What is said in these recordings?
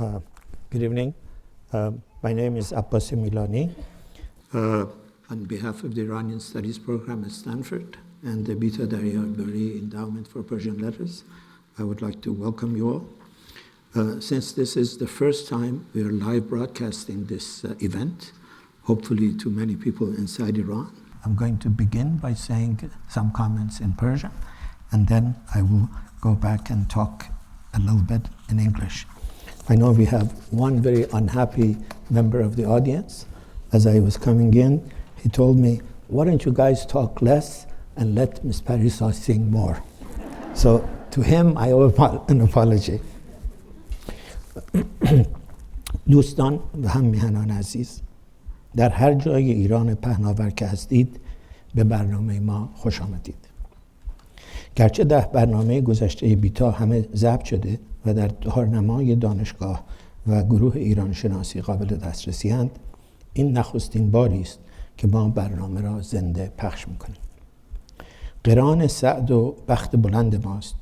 Good evening. My name is Abbas Milani. On behalf of the Iranian Studies program at Stanford and the Bita Endowment for Persian Letters, I would like to welcome you all. Since this is the first time we are live broadcasting this event, hopefully to many people inside Iran, I'm going to begin by saying some comments in Persian, and then I will go back and talk a little bit in English. I know we have one very unhappy member of the audience. As I was coming in, he told me, why don't you guys talk less and let Ms. Parissa sing more? So to him, I owe an apology. دوستان و هم میهنان عزیز، در هر جای ایران پهناور که هستید به برنامه ما خوش آمدید. گرچه 10 برنامه گذشته بیتا همه ضبط شده و در دارنمای دانشگاه و گروه ایران شناسی قابل دسترسی اند، این نخستین باری است که ما برنامه را زنده پخش میکنیم. قران سعد و بخت بلند ماست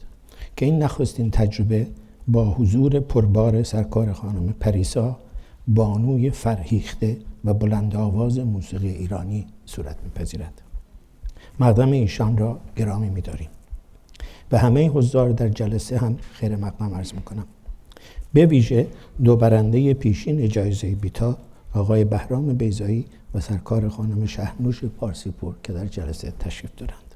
که این نخستین تجربه با حضور پربار سرکار خانم پریسا، بانوی فرهیخته و بلند آواز موسیقی ایرانی صورت میپذیرد. مقدم ایشان را گرامی می‌داریم. به همه حضار در جلسه هم خیر مقدم عرض میکنم. به ویژه 2 برنده پیشین جایزه بیتا، آقای بهرام بیضایی و سرکار خانم شهرنوش پارسیپور که در جلسه تشریف دارند.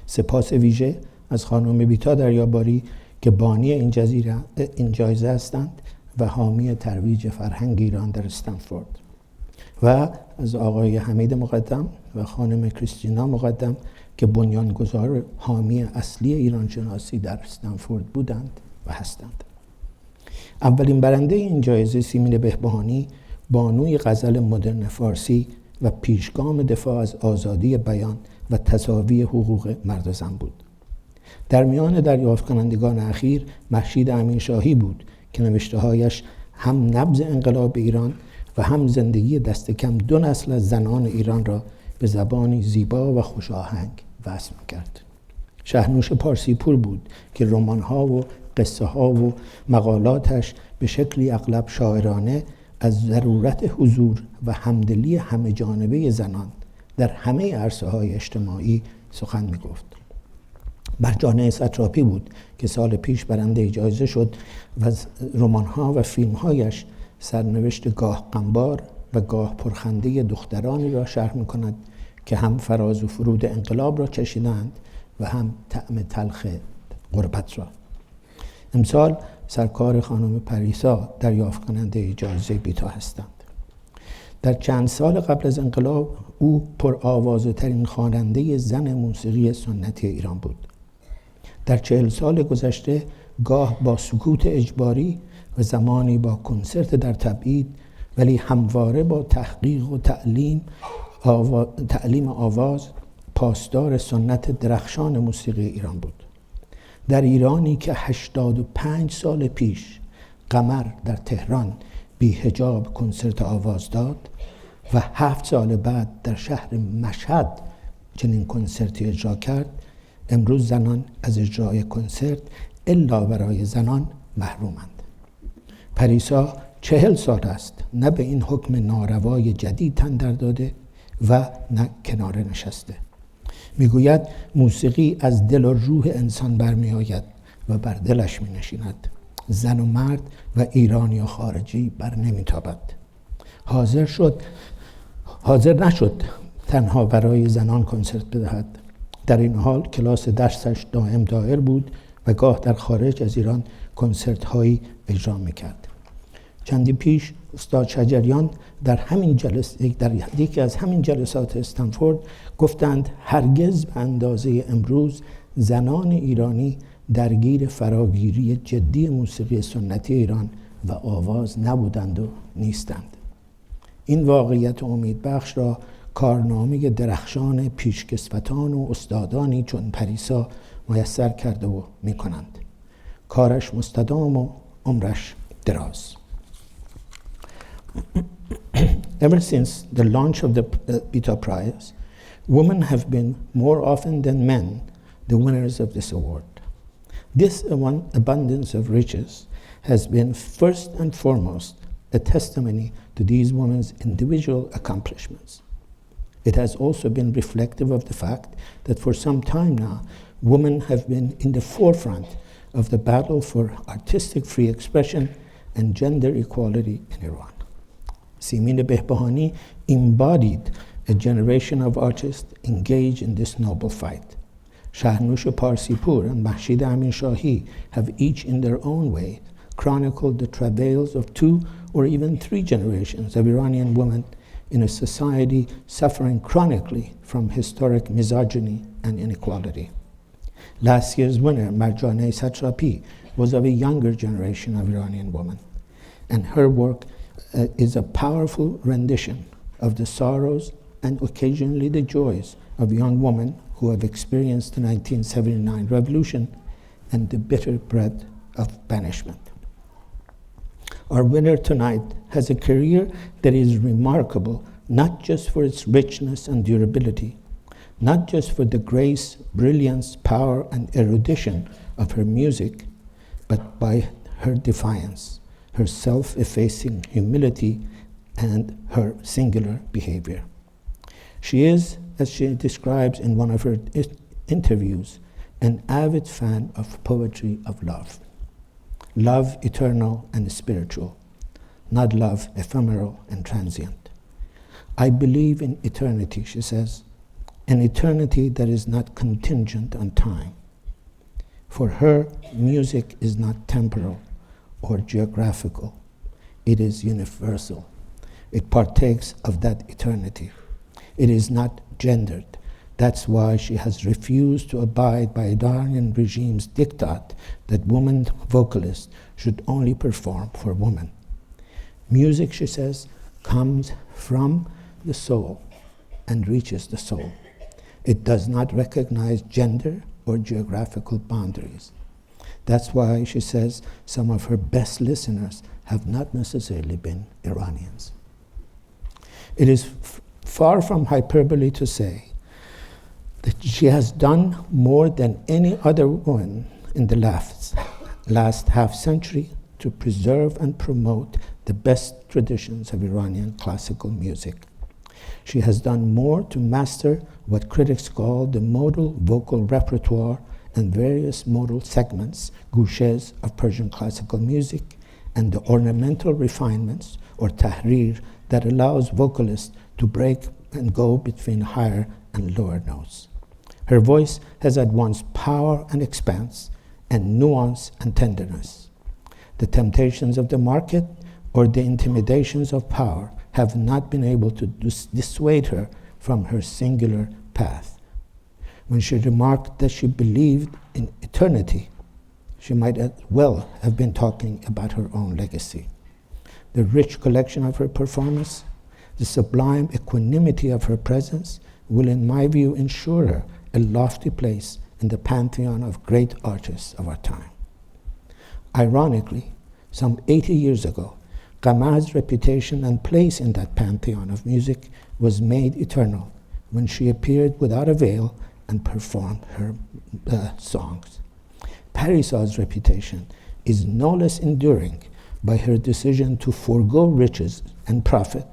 سپاس ویژه از خانم بیتا دریاباری که بانی این جایزه هستند و حامی ترویج فرهنگ ایران در استنفورد، و از آقای حمید مقدم و خانم کریستینا مقدم که بنیانگذار حامی اصلی ایران شناسی در استنفورد بودند و هستند. اولین برنده این جایزه سیمین بهبهانی، بانوی غزل مدرن فارسی و پیشگام دفاع از آزادی بیان و تساوی حقوق مرد و زن بود. در میان دریافت کنندگان اخیر مهشید امیرشاهی بود که نوشته‌هایش هم نبض انقلاب ایران و هم زندگی دست کم 2 نسل از زنان ایران را به زبانی زیبا و خوشاهنگ وصف کرد. شهرنوش پارسیپور بود که رمان‌ها و قصه‌ها و مقالاتش به شکلی اغلب شاعرانه از ضرورت حضور و همدلی همه جانبه زنان در همه عرصه‌های اجتماعی سخن می‌گفت. برجانه سطراپی بود که سال پیش برنده جایزه شد و رمان‌ها و فیلم‌هایش سرنوشت گاه غمبار و گاه پرخنده دخترانی را شرح می‌کند که هم فراز و فرود انقلاب را چشیدند و هم طعم تلخ غربت را. امسال سرکار خانم پریسا دریافت کننده جایزه بیتا هستند. در چند سال قبل از انقلاب او پرآوازه ترین خواننده زن موسیقی سنتی ایران بود. در 40 سال گذشته گاه با سکوت اجباری و زمانی با کنسرت در تبعید، ولی همواره با تحقیق و تعلیم آواز پاسدار سنت درخشان موسیقی ایران بود. در ایرانی که 85 سال پیش قمر در تهران بی حجاب کنسرت آواز داد و 7 سال بعد در شهر مشهد چنین کنسرتی اجرا کرد، امروز زنان از اجرای کنسرت الا برای زنان محرومند. پریسا 40 سال است نه به این حکم ناروای جدید تن در داده و نه کناره نشسته. میگوید موسیقی از دل و روح انسان برمی آید و بر دلش می نشیند. زن و مرد و ایرانی و خارجی بر نمی تابد. حاضر نشد تنها برای زنان کنسرت بدهد. در این حال کلاس درسش دائم دایر بود و گاه در خارج از ایران کنسرت هایی اجرا میکرد. چندی پیش استاد شجریان در یکی از همین جلسات استنفورد گفتند هرگز به اندازه امروز زنان ایرانی درگیر فراگیری جدی موسیقی سنتی ایران و آواز نبودند و نیستند. این واقعیت امیدبخش را کارنامه درخشان پیشکسوتان و استادانی چون پریسا میسر کرده و میکنند. کارش مستدام و عمرش دراز. Ever since the launch of the Bita Prize, women have been more often than men the winners of this award. This abundance of riches has been first and foremost a testimony to these women's individual accomplishments. It has also been reflective of the fact that for some time now, women have been in the forefront of the battle for artistic free expression and gender equality in Iran. Simin Behbahani embodied a generation of artists engaged in this noble fight. Shahrnush Parsipur and Mahshid Amin Shahi have each in their own way chronicled the travails of 2 or even 3 generations of Iranian women in a society suffering chronically from historic misogyny and inequality. Last year's winner, Marjaneh Satrapi, was of a younger generation of Iranian women, and her work is a powerful rendition of the sorrows and occasionally the joys of young women who have experienced the 1979 revolution and the bitter breath of banishment. Our winner tonight has a career that is remarkable, not just for its richness and durability, not just for the grace, brilliance, power, and erudition of her music, but by her defiance, her self-effacing humility, and her singular behavior. She is, as she describes in one of her interviews, an avid fan of poetry of love. Love eternal and spiritual, not love ephemeral and transient. I believe in eternity, she says, an eternity that is not contingent on time. For her, music is not temporal or geographical. It is universal. It partakes of that eternity. It is not gendered. That's why she has refused to abide by Iranian regime's diktat that women vocalists should only perform for women. Music, she says, comes from the soul and reaches the soul. It does not recognize gender or geographical boundaries. That's why, she says, some of her best listeners have not necessarily been Iranians. It is far from hyperbole to say that she has done more than any other woman in the last half-century to preserve and promote the best traditions of Iranian classical music. She has done more to master what critics call the modal vocal repertoire and various modal segments, gushes, of Persian classical music, and the ornamental refinements, or tahrir, that allows vocalists to break and go between higher and lower notes. Her voice has at once power and expanse, and nuance and tenderness. The temptations of the market or the intimidations of power have not been able to dissuade her from her singular path. When she remarked that she believed in eternity, she might as well have been talking about her own legacy. The rich collection of her performance, the sublime equanimity of her presence will, in my view, ensure her a lofty place in the pantheon of great artists of our time. Ironically, some 80 years ago, Qamar's reputation and place in that pantheon of music was made eternal when she appeared without a veil and performed her songs. Parissa's reputation is no less enduring by her decision to forego riches and profit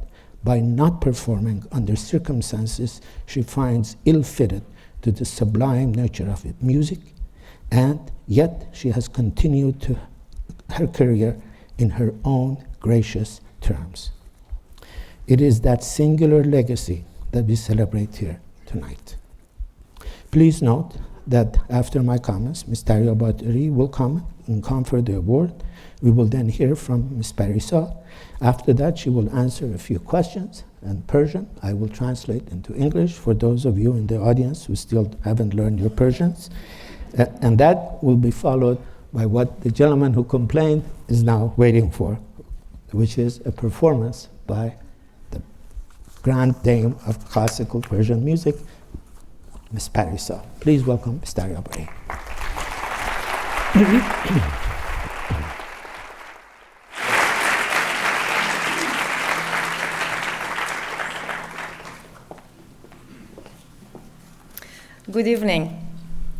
by not performing under circumstances she finds ill-fitted to the sublime nature of music, and yet she has continued her career in her own gracious terms. It is that singular legacy that we celebrate here tonight. Please note that after my comments, Ms. Darya Bateri will come and confer the award. We will then hear from Ms. Parissa. After that, she will answer a few questions in Persian. I will translate into English for those of you in the audience who still haven't learned your Persians. And that will be followed by what the gentleman who complained is now waiting for, which is a performance by the grand dame of classical Persian music, Ms. Parissa. Please welcome Ms. Darya Bateri. Good evening.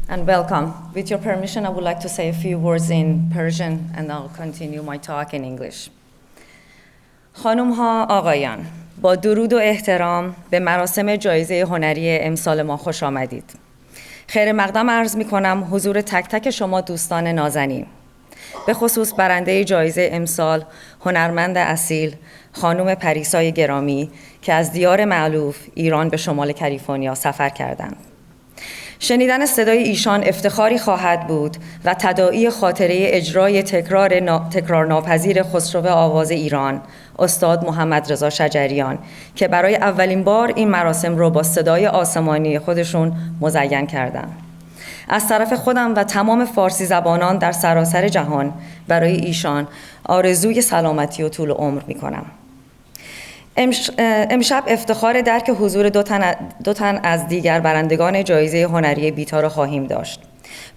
and welcome. With your permission, I would like to say a few words in Persian, and I'll continue my talk in English. خانم‌ها، آقایان، با درود و احترام به مراسم جایزه هنری امسال ما خوش آمدید. خیر مقدم عرض می‌کنم حضور تک تک شما دوستان نازنین. به خصوص برنده جایزه امسال، هنرمند اصیل، خانم پریسای گرامی که از دیار مألوف ایران به شمال کالیفرنیا سفر کردند. شنیدن صدای ایشان افتخاری خواهد بود و تداعی خاطره اجرای تکرار ناپذیر خسرو آواز ایران، استاد محمد رضا شجریان، که برای اولین بار این مراسم رو با صدای آسمانی خودشون مزین کردند. از طرف خودم و تمام فارسی زبانان در سراسر جهان برای ایشان آرزوی سلامتی و طول عمر می‌کنم. امشب افتخار درک حضور دو تن از دیگر برندگان جایزه هنری بیتا را خواهیم داشت.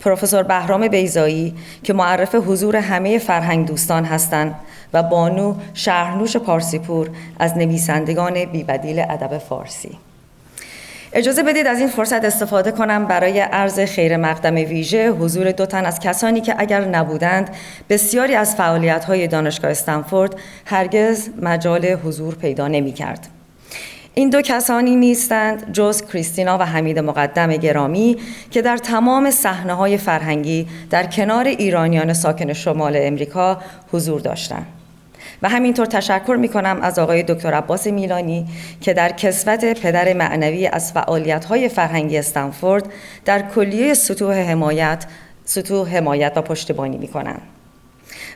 پروفسور بهرام بیضایی که معرف حضور همه فرهنگ دوستان هستند و بانو شهرنوش پارسیپور از نویسندگان بی‌بدیل ادب فارسی. اجازه بدید از این فرصت استفاده کنم برای عرض خیر مقدم ویژه حضور دو تن از کسانی که اگر نبودند بسیاری از فعالیت‌های دانشگاه استنفورد هرگز مجال حضور پیدا نمی‌کرد. این دو کسانی نیستند جز کریستینا و حمید مقدم گرامی که در تمام صحنه‌های فرهنگی در کنار ایرانیان ساکن شمال امریکا حضور داشتند. و همینطور تشکر می‌کنم از آقای دکتر عباس میلانی که در کسوت پدر معنوی از فعالیت‌های فرهنگی استنفورد در کلیه سطوح حمایت و پشتیبانی می‌کنند.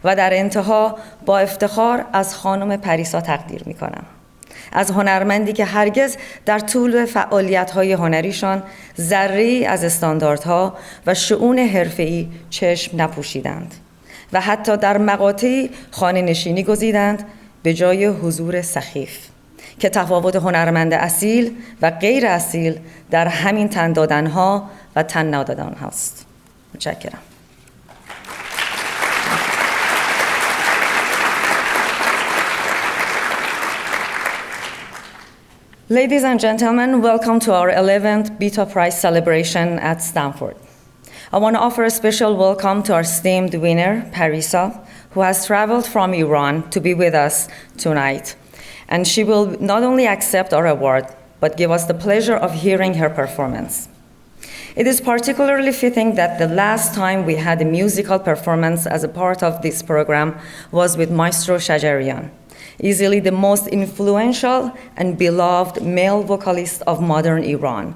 و در انتها با افتخار از خانم پریسا تقدیر می‌کنم. از هنرمندی که هرگز در طول فعالیت‌های هنریشان ذره‌ای از استانداردها و شؤون حرفه‌ای چشم نپوشیدند و حتی در مقاطعی خانه نشینی گزیدند به جای حضور سخیف که تفاوت هنرمند اصیل و غیر اصیل در همین تن دادن‌ها و تن ندادن هاست. متشکرم. Ladies and gentlemen, welcome to our 11th Bita Prize celebration at Stanford. I want to offer a special welcome to our esteemed winner, Parissa, who has traveled from Iran to be with us tonight. And she will not only accept our award, but give us the pleasure of hearing her performance. It is particularly fitting that the last time we had a musical performance as a part of this program was with Maestro Shajarian, easily the most influential and beloved male vocalist of modern Iran,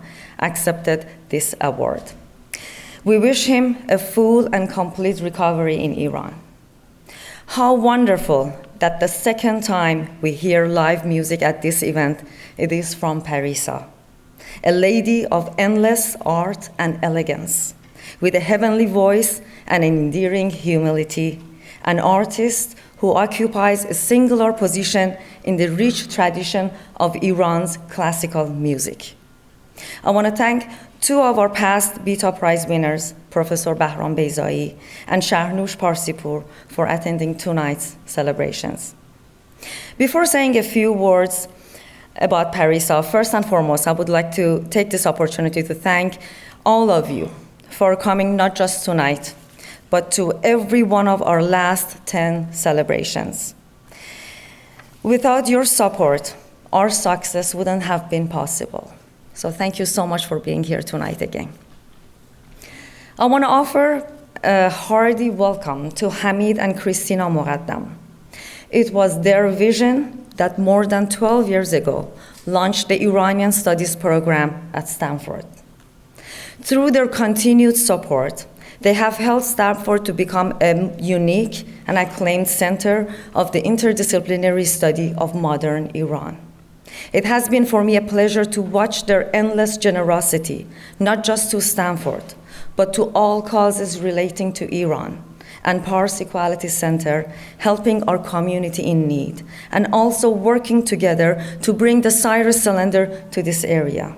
accepted this award. We wish him a full and complete recovery in Iran. How wonderful that the second time we hear live music at this event, it is from Parissa, a lady of endless art and elegance, with a heavenly voice and an endearing humility, an artist who occupies a singular position in the rich tradition of Iran's classical music. I want to thank two of our past Bita Prize winners, Professor Bahram Beyzai and Shahrnush Parsipur, for attending tonight's celebrations. Before saying a few words about Parissa, first and foremost, I would like to take this opportunity to thank all of you for coming not just tonight, but to every one of our last 10 celebrations. Without your support, our success wouldn't have been possible. So thank you so much for being here tonight again. I want to offer a hearty welcome to Hamid and Christina Moghadam. It was their vision that more than 12 years ago launched the Iranian Studies program at Stanford. Through their continued support, they have helped Stanford to become a unique and acclaimed center of the interdisciplinary study of modern Iran. It has been for me a pleasure to watch their endless generosity, not just to Stanford, but to all causes relating to Iran, and Pars Equality Center, helping our community in need, and also working together to bring the Cyrus cylinder to this area.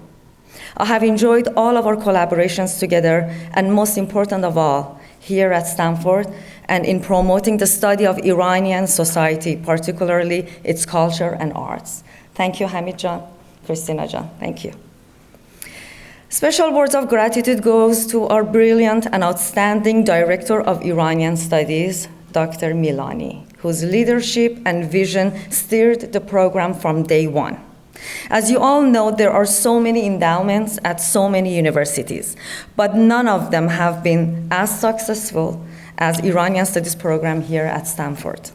I have enjoyed all of our collaborations together, and most important of all, here at Stanford, and in promoting the study of Iranian society, particularly its culture and arts. Thank you, Hamid John, Christina John, thank you. Special words of gratitude goes to our brilliant and outstanding Director of Iranian Studies, Dr. Milani, whose leadership and vision steered the program from day one. As you all know, there are so many endowments at so many universities, but none of them have been as successful as Iranian Studies program here at Stanford.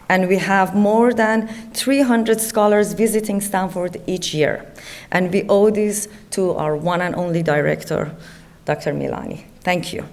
And we have more than 300 scholars visiting Stanford each year. And we owe this to our one and only director, Dr. Milani. Thank you.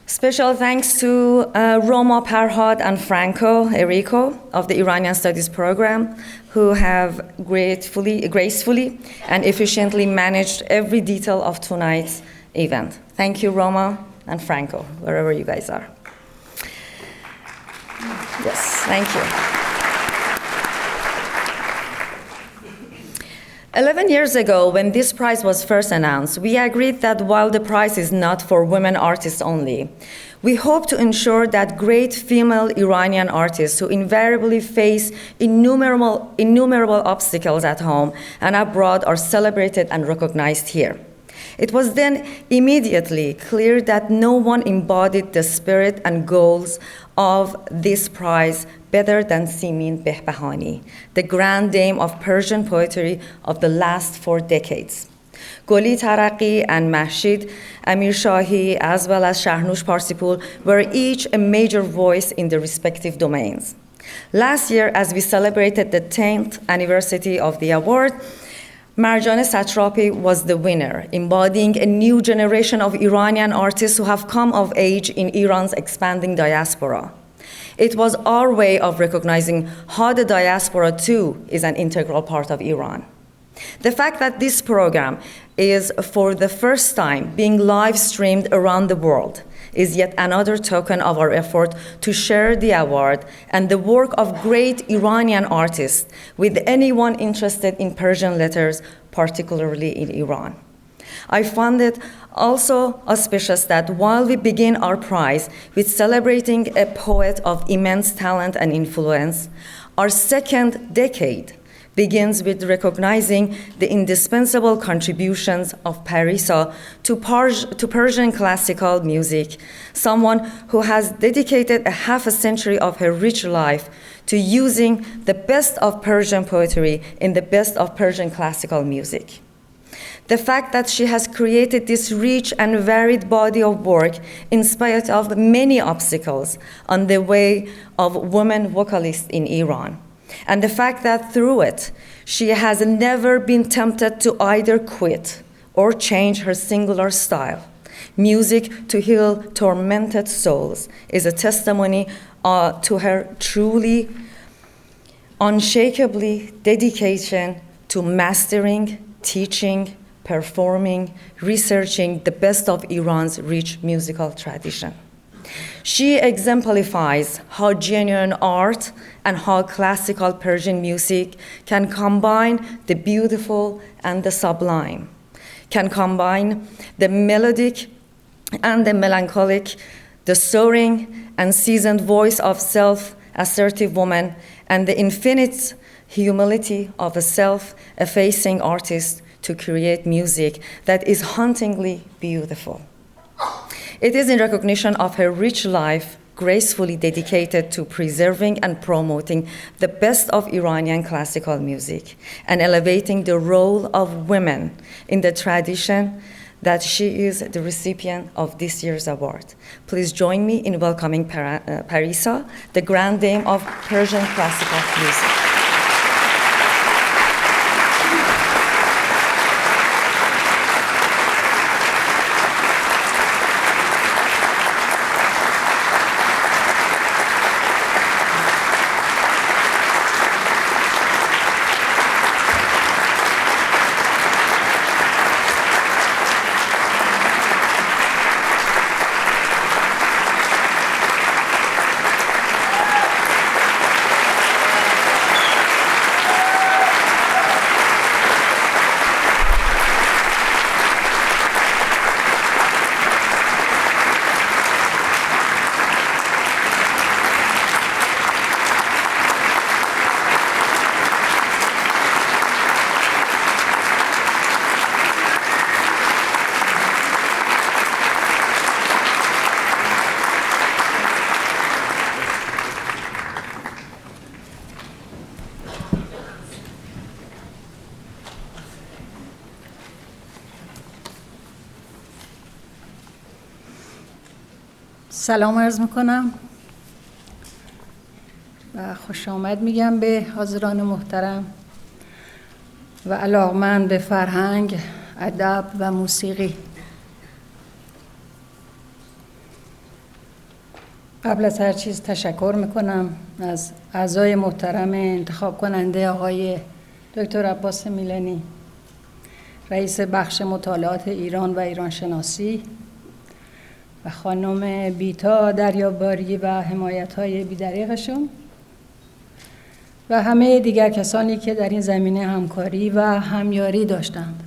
Special thanks to Roma, Parhad, and Franco Enrico of the Iranian Studies program, who have gracefully and efficiently managed every detail of tonight's event. Thank you, Roma and Franco, wherever you guys are. Yes, thank you. 11 years ago, when this prize was first announced, we agreed that while the prize is not for women artists only, we hope to ensure that great female Iranian artists who invariably face innumerable obstacles at home and abroad are celebrated and recognized here. It was then immediately clear that no one embodied the spirit and goals of this prize better than Simin Behbahani, the grand dame of Persian poetry of the last 4 decades. Goli Taraqi and Mahshid Amir Shahi, as well as Shahrnush Parsipur, were each a major voice in their respective domains. Last year, as we celebrated the 10th anniversary of the award, Marjane Satrapi was the winner, embodying a new generation of Iranian artists who have come of age in Iran's expanding diaspora. It was our way of recognizing how the diaspora, too, is an integral part of Iran. The fact that this program is, for the first time, being live-streamed around the world is yet another token of our effort to share the award and the work of great Iranian artists with anyone interested in Persian letters, particularly in Iran. I found it also auspicious that while we begin our prize with celebrating a poet of immense talent and influence, our second decade begins with recognizing the indispensable contributions of Parissa to Persian classical music, someone who has dedicated a half a century of her rich life to using the best of Persian poetry in the best of Persian classical music. The fact that she has created this rich and varied body of work in spite of many obstacles on the way of women vocalists in Iran. And the fact that through it, she has never been tempted to either quit or change her singular style. Music to heal tormented souls is a testimony to her truly, unshakably dedication to mastering, teaching, performing, researching the best of Iran's rich musical tradition. She exemplifies how genuine art and how classical Persian music can combine the beautiful and the sublime, can combine the melodic and the melancholic, the soaring and seasoned voice of self-assertive woman, and the infinite humility of a self-effacing artist to create music that is hauntingly beautiful. It is in recognition of her rich life, gracefully dedicated to preserving and promoting the best of Iranian classical music and elevating the role of women in the tradition, that she is the recipient of this year's award. Please join me in welcoming Parissa, the grand dame of Persian classical music. سلام عرض میکنم و خوش آمد میگم به حاضران محترم و علاقمند به فرهنگ، ادب و موسیقی. قبل از هر چیز تشکر میکنم از اعضای محترم انتخاب کننده آقای دکتر عباس میلانی، رئیس بخش مطالعات ایران و ایران شناسی، و خانم بیتا دریاباری و حمایت‌های بی‌دریغشون و همه دیگر کسانی که در این زمینه همکاری و همیاری داشتند.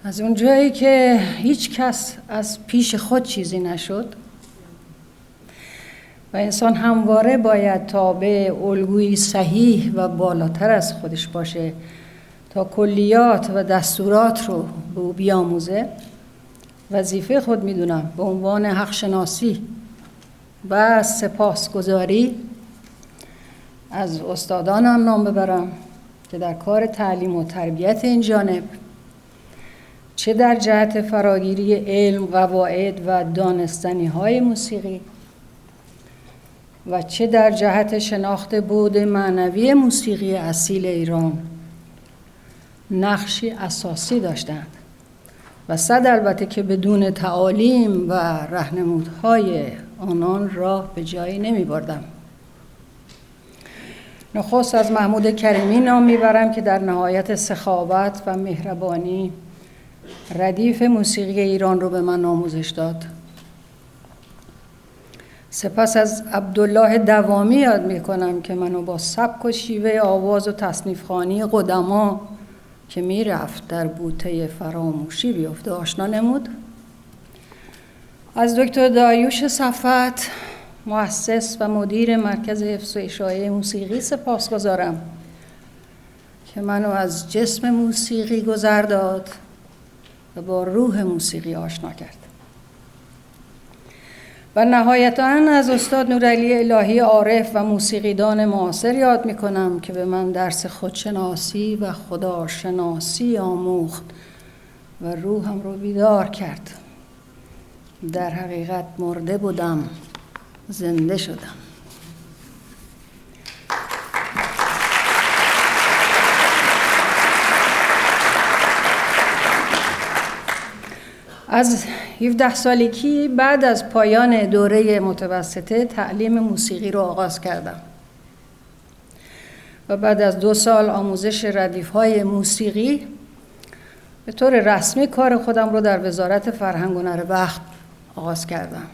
از اونجایی که هیچ کس از پیش خود چیزی نشد و انسان همواره باید تابع الگویی صحیح و بالاتر از خودش باشه تا کلیات و دستورات رو به او بیاموزه، وظیفه خود میدونم به عنوان حق شناسی و سپاسگزاری از استادانم نام ببرم که در کار تعلیم و تربیت این جانب، چه در جهت فراگیری علم، قواعد و دانستنی‌های موسیقی و چه در جهت شناخت بعد معنوی موسیقی اصیل ایران، نقشی اساسی داشتند و صد البته که بدون تعالیم و راهنمودهای آنان راه به جایی نمی بردم. نخست از محمود کریمی نام میبرم که در نهایت سخاوت و مهربانی ردیف موسیقی ایران رو به من آموزش داد. سپس از عبدالله دوامی یاد میکنم که منو با سبک و شیوه آواز و تصنیف‌خوانی قدما که میرفت در بوته فراموشی بیفته آشنا نمود. از دکتر داریوش صفت، مؤسس و مدیر مرکز حفظ و اشاعه موسیقی سپاسگزارم که منو از جسم موسیقی گذر داد و با روح موسیقی آشنا کرد. و نهایتاً از استاد نورعلی الهی عارف و موسیقیدان معاصر یاد میکنم که به من درس خودشناسی و خداشناسی آموخت و روحم رو بیدار کرد. در حقیقت مرده بودم، زنده شدم. از 17 سالگی بعد از پایان دوره متوسطه تعلیم موسیقی رو آغاز کردم و بعد از 2 سال آموزش ردیف‌های موسیقی به طور رسمی کار خودم رو در وزارت فرهنگ و هنر وقت آغاز کردم.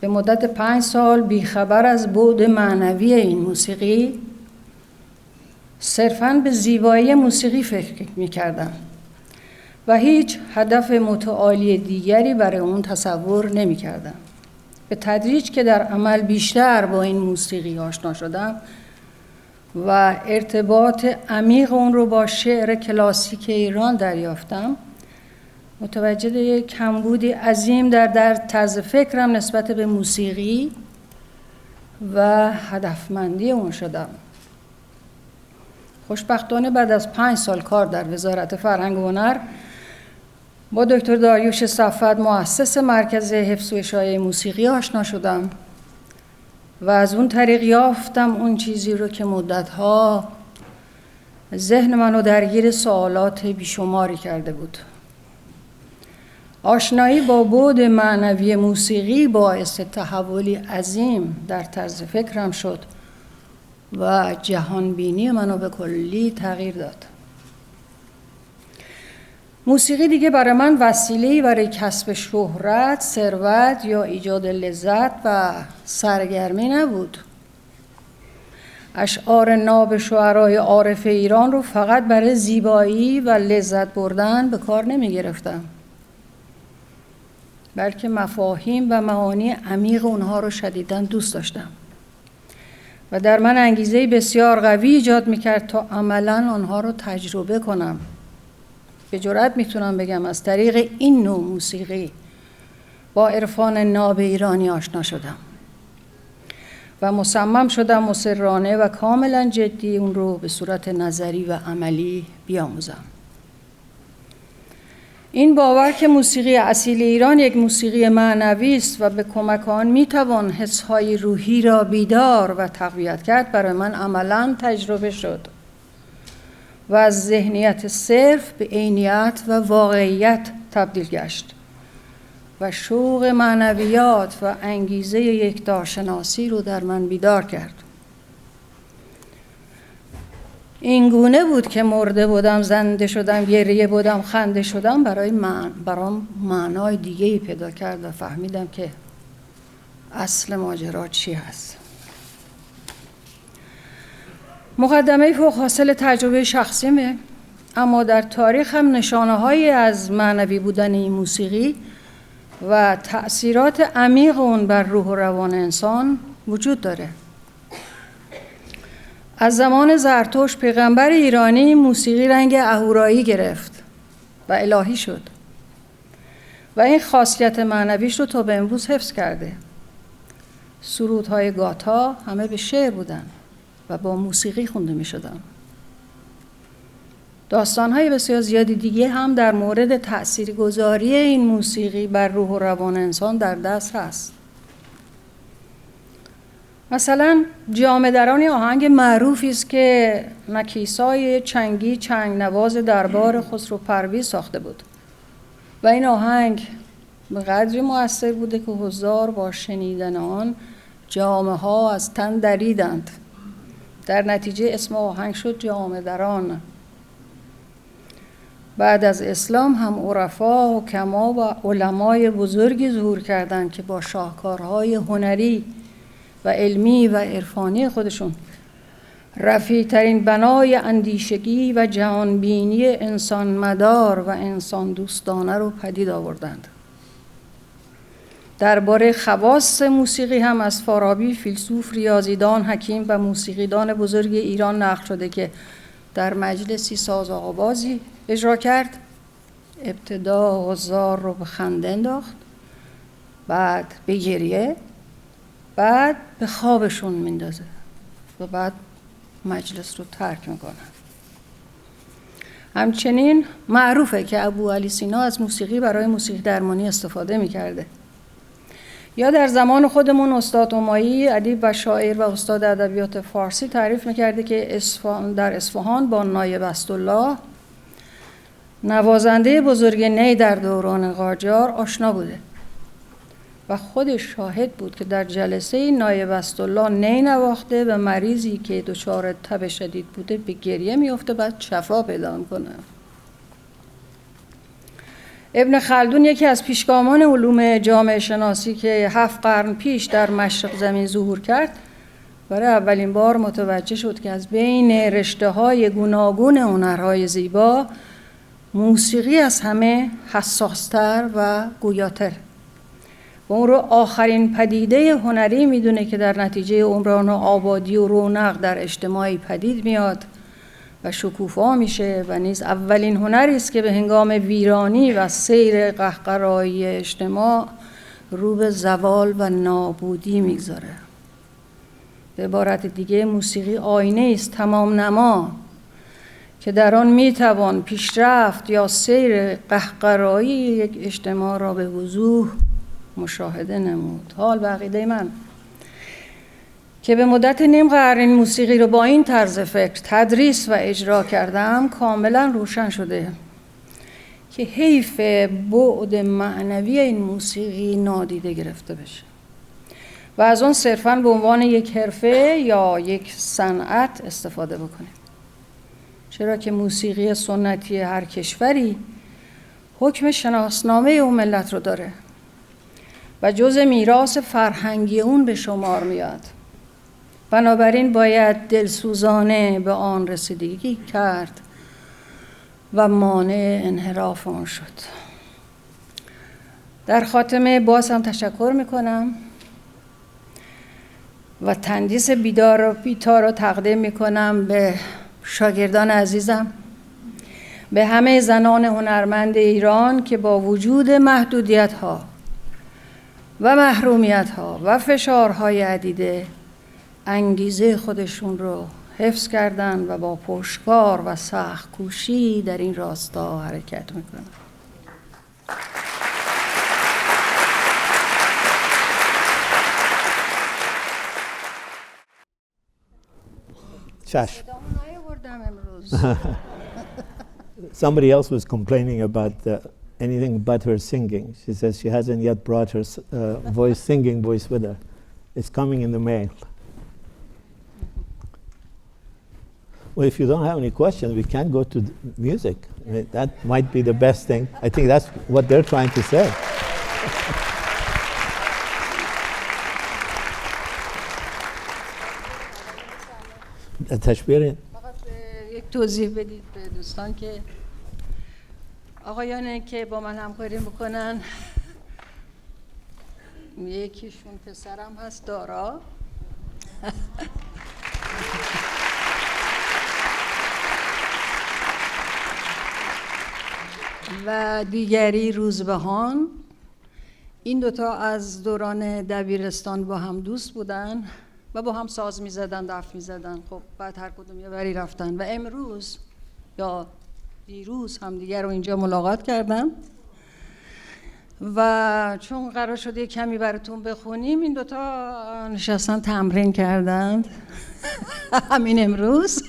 به مدت 5 سال بیخبر از بعد معنوی این موسیقی، صرفاً به زیبایی موسیقی فکر می‌کردم و هیچ هدف متعالی دیگری برای اون تصور نمی کردم. به تدریج که در عمل بیشتر با این موسیقی آشنا شدم و ارتباط عمیق اون رو با شعر کلاسیک ایران دریافتم، متوجه یک کمبودی عظیم در طرز فکرم نسبت به موسیقی و هدفمندی اون شدم. خوشبختانه بعد از 5 سال کار در وزارت فرهنگ و هنر با دکتر داریوش صفت، مؤسس مرکز حفظ و اشاعه موسیقی آشنا شدم و از اون طریق یافتم اون چیزی رو که مدتها ذهن منو درگیر سوالات بیشماری کرده بود. آشنایی با بعد معنوی موسیقی باعث تحولی عظیم در طرز فکرم شد و جهانبینی منو به کلی تغییر داد. موسیقی دیگه برای من وسیله‌ای برای کسب شهرت، ثروت یا ایجاد لذت و سرگرمی نبود. اشعار ناب شعرای عارف ایران رو فقط برای زیبایی و لذت بردن به کار نمی گرفتم، بلکه مفاهیم و معانی عمیق اونها رو شدیداً دوست داشتم و در من انگیزه بسیار قوی ایجاد میکرد تا عملاً آنها رو تجربه کنم. به جرئت میتونم بگم از طریق این نوع موسیقی با عرفان ناب ایرانی آشنا شدم و مصمم شدم مصرانه و کاملا جدی اون رو به صورت نظری و عملی بیاموزم. این باور که موسیقی اصیل ایران یک موسیقی معنوی است و به کمک آن میتوان حسهای روحی را بیدار و تقویت کرد، برای من عملاً تجربه شد و از ذهنیت صرف به عینیت و واقعیت تبدیل گشت و شوق معنویات و انگیزه یکتاشناسی رو در من بیدار کرد. این گونه بود که مرده بودم، زنده شدم، گریه بودم، خنده شدم، برام معنای دیگه‌ای پیدا کرد و فهمیدم که اصل ماجرا چی هست. مقدمه فوق حاصل تجربه شخصیمه، اما در تاریخ هم نشانه‌هایی از معنوی بودن این موسیقی و تأثیرات عمیق اون بر روح و روان انسان وجود داره. از زمان زرتشت پیغمبر ایرانی موسیقی رنگ اهورایی گرفت و الهی شد و این خاصیت معنویش رو تا به امروز حفظ کرده. سرودهای گاتا همه به شعر بودن و با موسیقی خونده می شدن. داستانهای بسیار زیادی دیگه هم در مورد تأثیرگذاری این موسیقی بر روح و روان انسان در دست هست. مثلا جامه دران آهنگ معروفی است که نکیسای چنگی چنگ نواز دربار خسرو پرویز ساخته بود و این آهنگ به قدری مؤثر بوده که حضار با شنیدن آن جامه ها از تن دریدند. در نتیجه اسم آهنگ شد جامه دران. بعد از اسلام هم عرفا و حکما و علمای بزرگی ظهور کردند که با شاهکارهای هنری و علمی و عرفانی خودشون رفیع ترین بنای اندیشگی و جهانبینی انسان مدار و انسان دوستانه رو پدید آوردند. درباره خواص موسیقی هم از فارابی، فیلسوف، ریاضیدان، حکیم و موسیقیدان بزرگ ایران نقل شده که در مجلسی ساز آوازی اجرا کرد. ابتدا حضار رو به خنده انداخت، بعد به گریه، بعد به خوابشون میندازه و بعد مجلس رو ترک میکنه. همچنین معروفه که ابو علی سینا از موسیقی برای موسیقی درمانی استفاده میکرده. یا در زمان خودمون استاد همایی، ادیب و شاعر و استاد ادبیات فارسی تعریف میکرده که در اصفهان با نایب اسدالله نوازنده بزرگ نی در دوران قاجار آشنا بوده و خودش شاهد بود که در جلسه نایب اسدالله نی نواخته و مریضی که دچار تب شدید بوده به گریه میفته، بعد شفا پیدا میکنه. ابن خلدون یکی از پیشگامان علوم جامعه شناسی که 7 قرن پیش در مشرق زمین ظهور کرد، برای اولین بار متوجه شد که از بین رشته‌های گوناگون هنرهای زیبا موسیقی از همه حساس‌تر و گویاتر و اون رو آخرین پدیده هنری میدونه که در نتیجه عمران و آبادی و رونق در اجتماعی پدید میاد و شکوفا میشه و نیز اولین هنری است که به هنگام ویرانی و سیر قهقرایی اجتماع رو به زوال و نابودی میگذاره. به عبارت دیگه موسیقی آینه است تمام نما که در آن میتوان پیشرفت یا سیر قهقرایی یک اجتماع را به وضوح مشاهده نمود. حال به عقیده من که به مدت نیم قرن این موسیقی رو با این طرز فکر تدریس و اجرا کردم، کاملا روشن شده که حیف بعد معنوی این موسیقی نادیده گرفته بشه و از اون صرفاً به عنوان یک حرفه یا یک صنعت استفاده بکنیم. چرا که موسیقی سنتی هر کشوری حکم شناسنامه اون ملت رو داره و جز میراث فرهنگی اون به شمار میاد. بنابراین باید دلسوزانه به آن رسیدگی کرد و مانع انحراف آن شد. در خاتمه باز هم تشکر میکنم و تندیس بیتا رو تقدیم میکنم به شاگردان عزیزم، به همه زنان هنرمند ایران که با وجود محدودیت‌ها و محرومیت‌ها و فشارهای عدیده انگیزه خودشون رو حفظ کردن و با پشتکار و سخت کوشی در این راستا حرکت میکنن. چشم. Somebody else was complaining about anything but her singing. She says she hasn't yet brought her singing voice with her. It's coming in the mail. Well, if you don't have any questions, we can go to music. I mean, that might be the best thing. I think that's what they're trying to say. تشبیه یک توضیح بدید به دوستان که آقایانی که با من همکاری میکنن، یکیشون پسرم هست دارا و دیگری روزبهان. این دوتا از دوران دبیرستان با هم دوست بودن و با هم ساز میزدن، دف میزدن. خب بعد هر کدوم یه بری رفتن و امروز یا دیروز هم دیگر رو اینجا ملاقات کردن و چون قرار شده یه کمی براتون بخونیم، این دوتا نشستن تمرین کردند همین امروز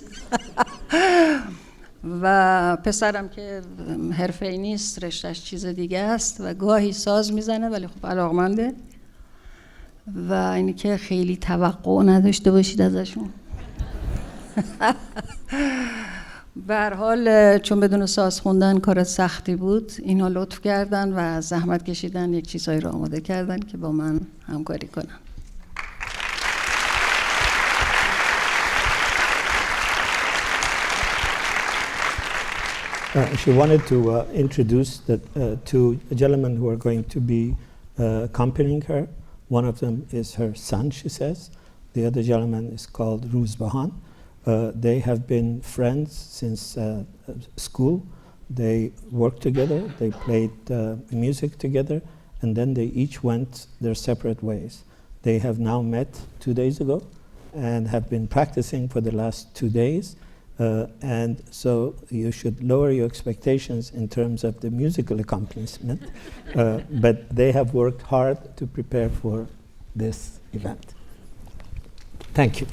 و پسرم که حرفه‌ای نیست، رشته‌اش چیز دیگه است و گاهی ساز میزنه ولی خب علاقمنده و اینی که خیلی توقع نداشته باشید ازشون. به هر حال چون بدون ساز خوندن کار سختی بود، اینا لطف کردن و زحمت کشیدن، یک چیزایی رو آماده کردن که با من همکاری کنن. She wanted to introduce the two gentlemen who are going to be accompanying her. One of them is her son, she says. The other gentleman is called Roozbahan. They have been friends since school. They worked together, they played music together, and then they each went their separate ways. They have now met 2 days ago and have been practicing for the last 2 days. And so you should lower your expectations in terms of the musical accomplishment, but they have worked hard to prepare for this event. Thank you.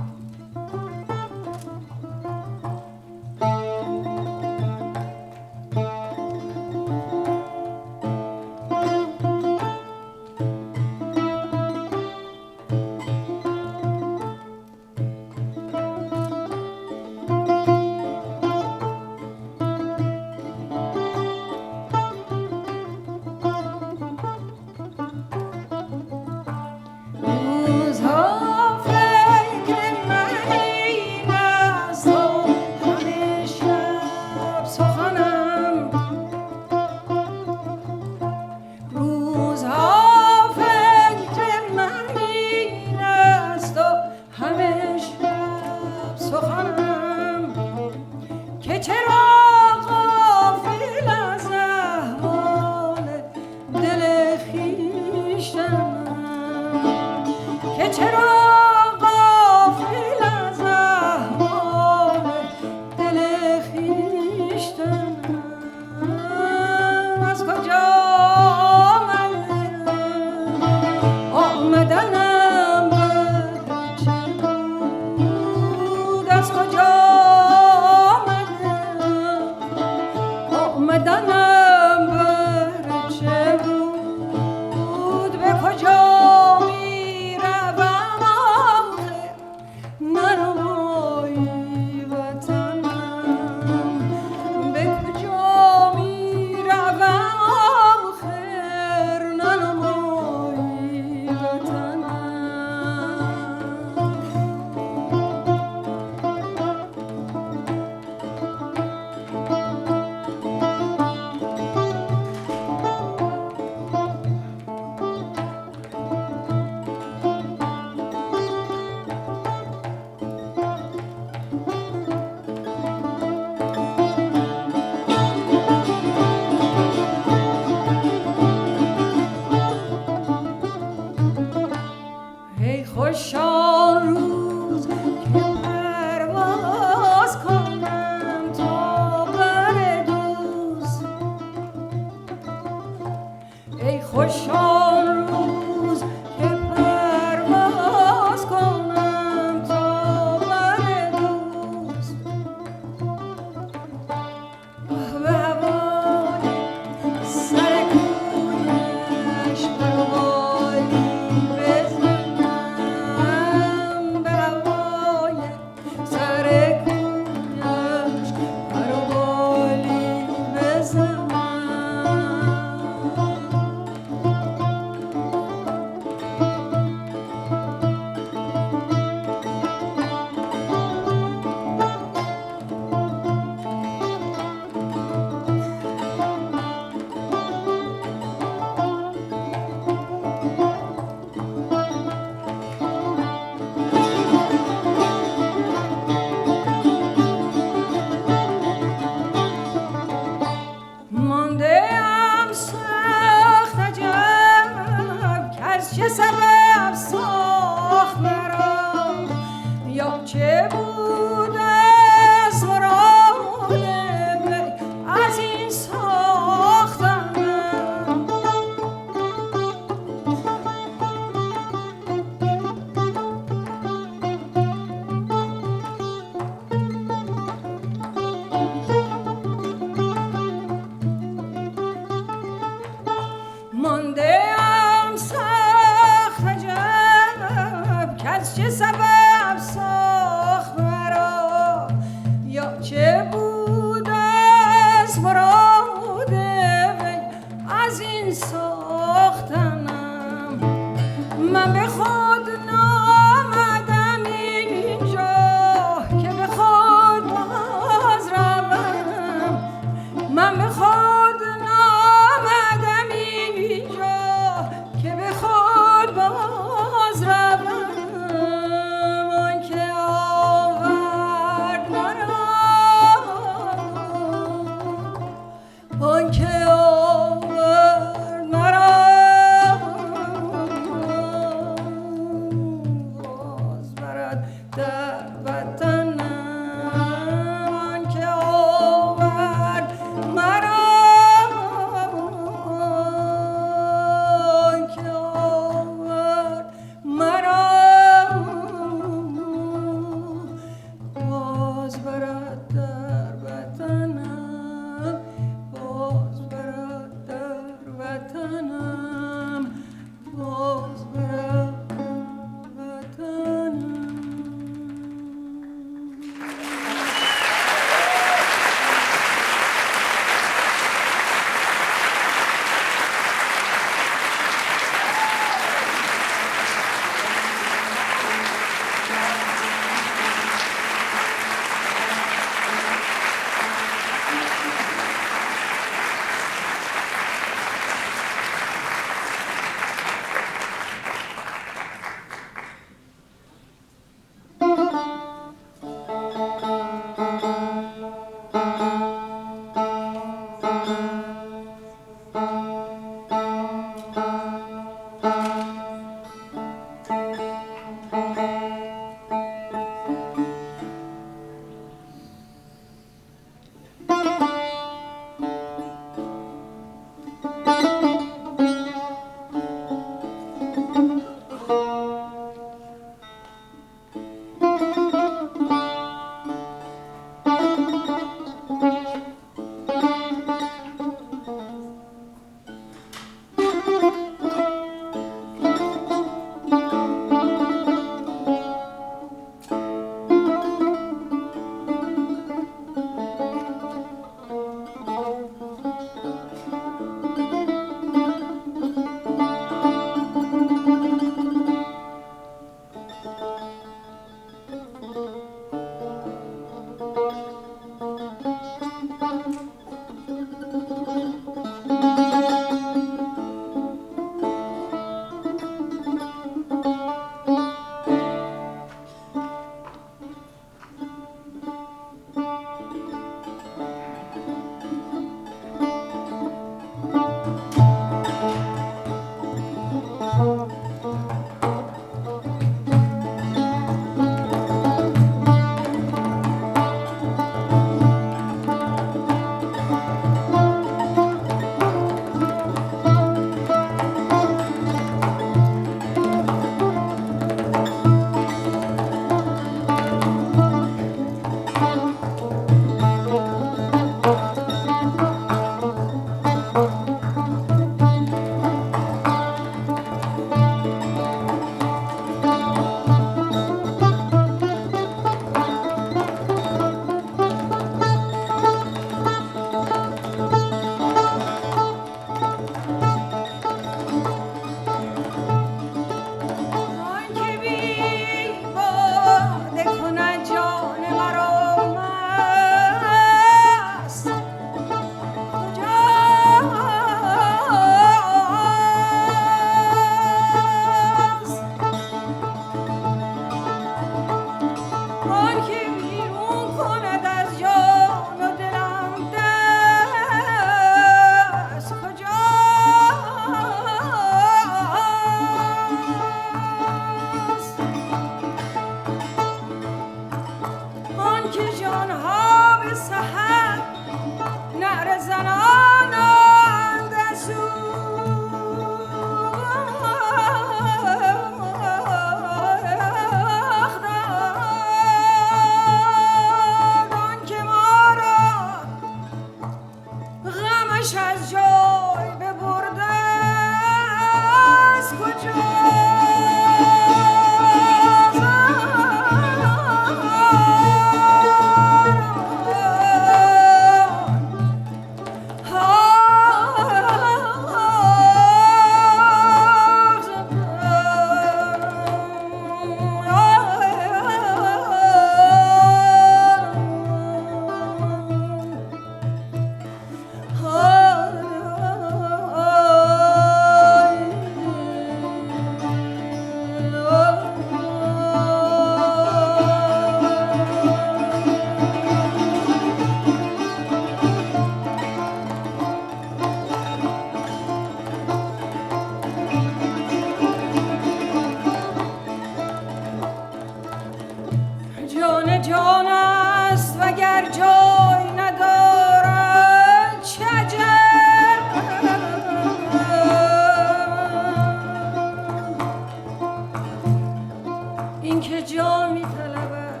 این که جا می طلبد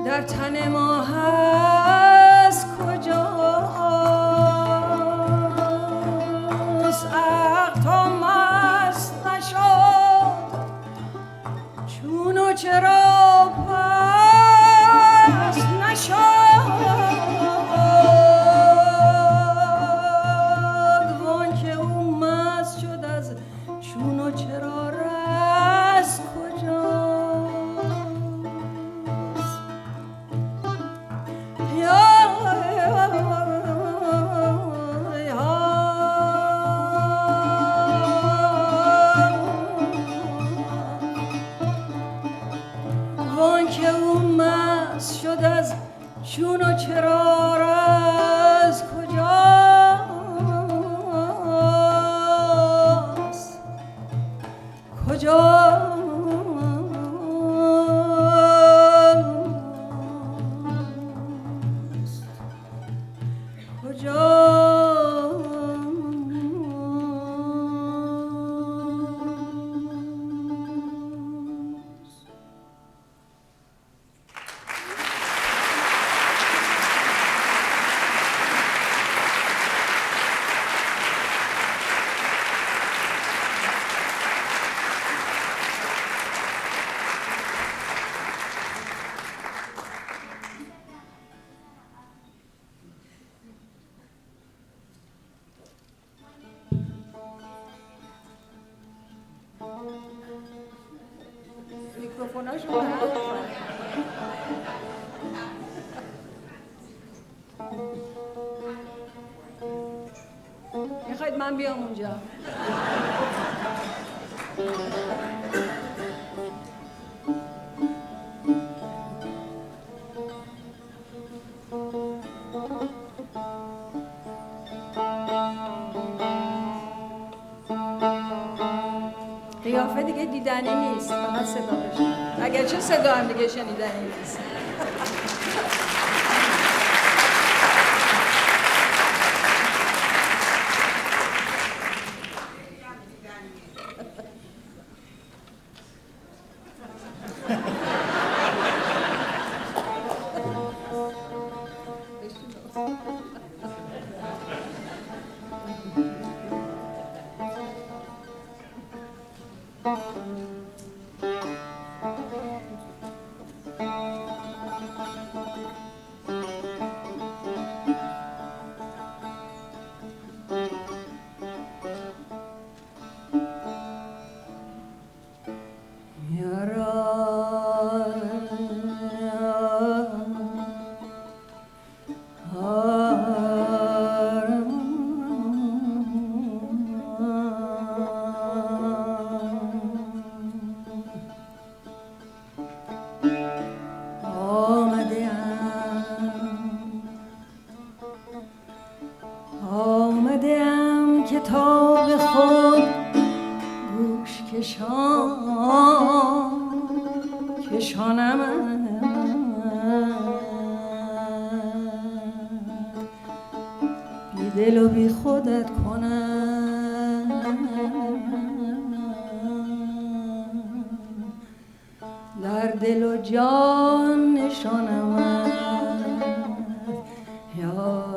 در تن ما هست کجاست؟ عقل تا مست نشد چون و چرا پست نشد؟ وان که او مست شد از چون و چرا رست کجاست؟ وان که او مست شد از چون و چرا رست کجاست؟ کجاست؟ میکروفوناشو میخواید من بیام اونجا؟ قیافه دیگه دیدنی نیست، فقط صدا بشنید. اگرچه صدا هم دیگه شنیدنی نیست. آمدم که تا به خود گوش کشانم بی دل و بی خودت کنم در دل و جان نشانم یا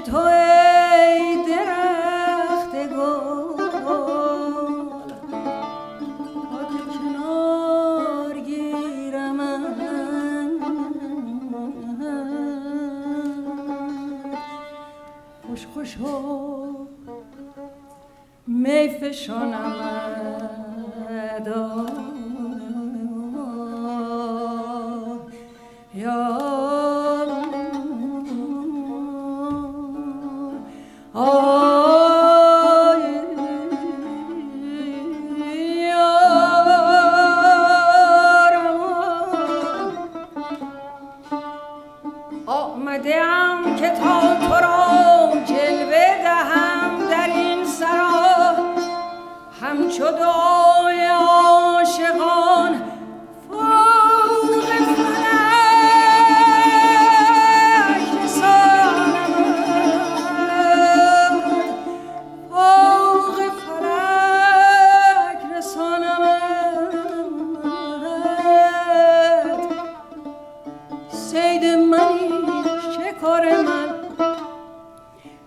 تو ای درخت گل خاک کنار گیرم خوش خوش و می فشانم یا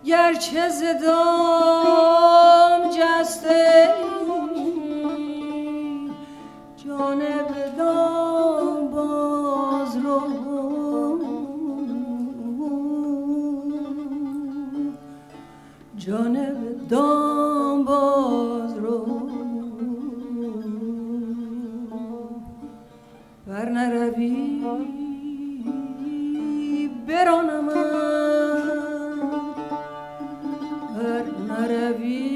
گرچه زدام جسته جانب دام باز رو جانب دام باز رو ور نروی برانم ور نروی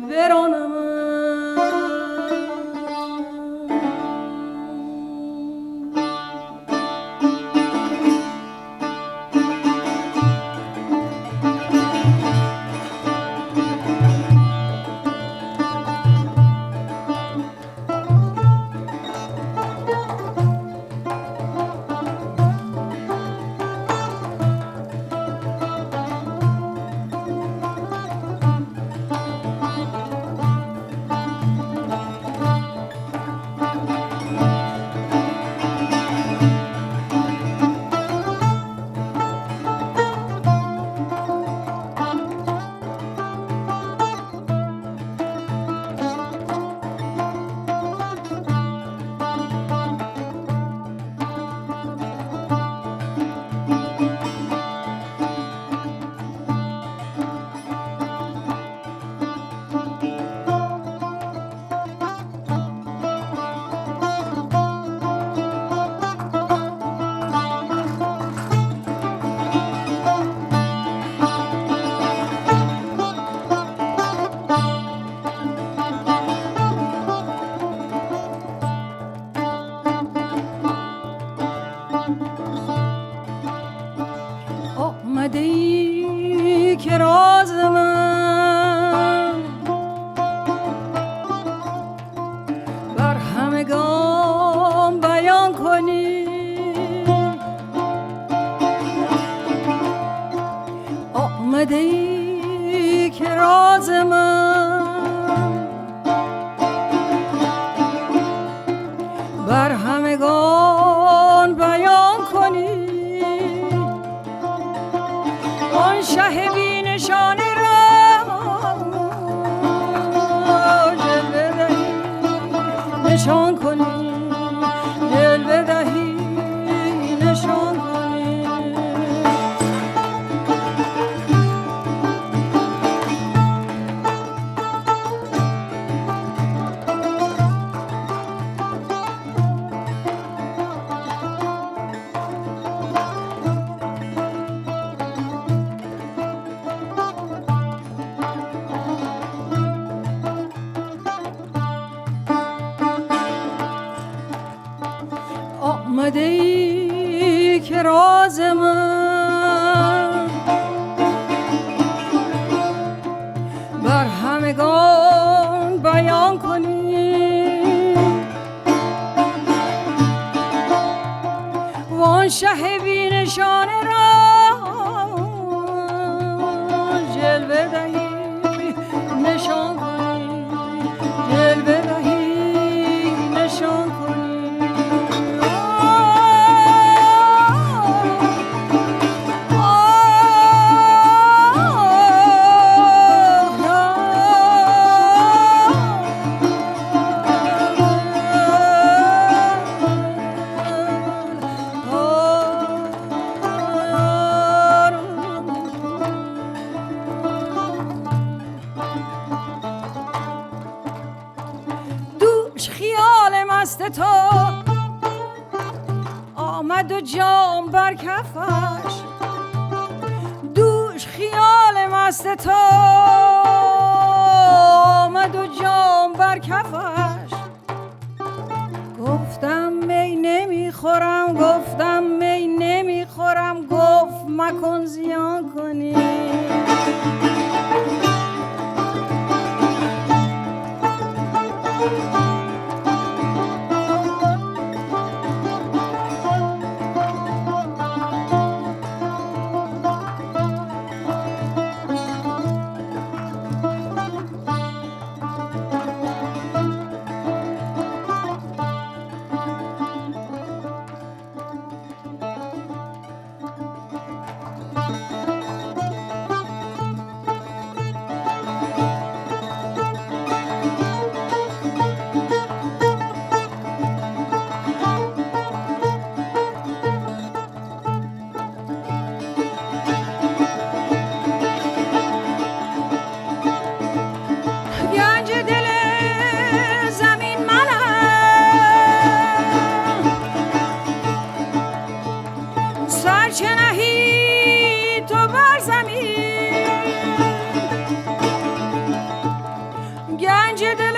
برانم که راز من بر همگان بیان کنی آمده ای که راز من بر همگان بیان کنی آن شه بی نشانه را جلوه دهی نشان کنی جلوه دهی نشان کنی آمده ای که راز من بر همگان بیان کنی وان شه بی نشانه را جلوه دهی نشان کنی جلوه دهی نشان کنی تو آمد و جام بر کفش دوش خیال مست تو آمد و جام بر کفش گفتم می نمیخورم گفتم می نمیخورم گفت مکن زیان کنی سر چه نهی تو بر زمین گنج دل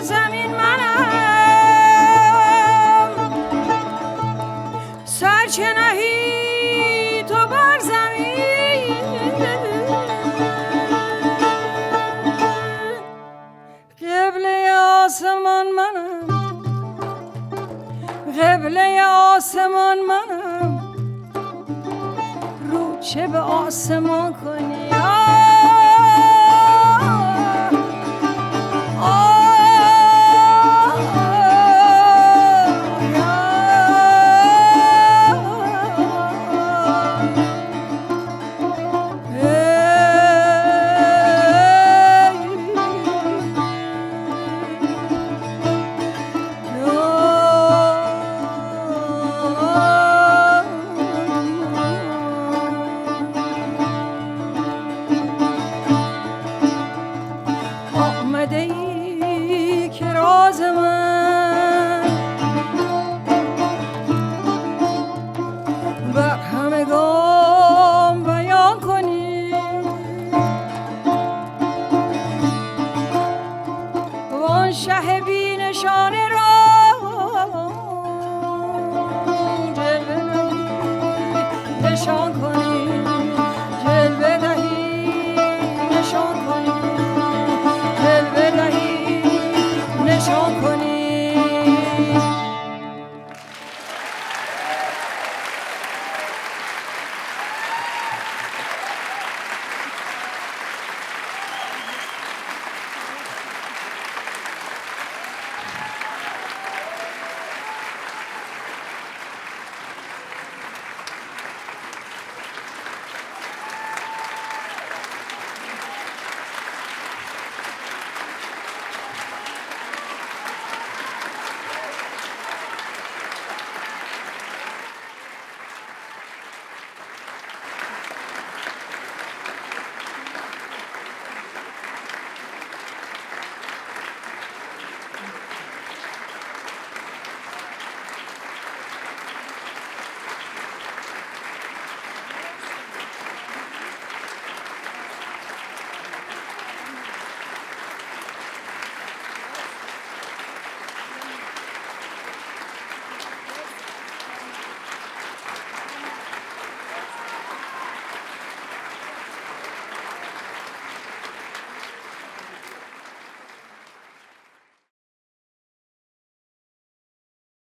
زمین منم سر چه نهی تو بر زمین قبله آسمان منم قبله آسمان منم رو چه به آسمان کنی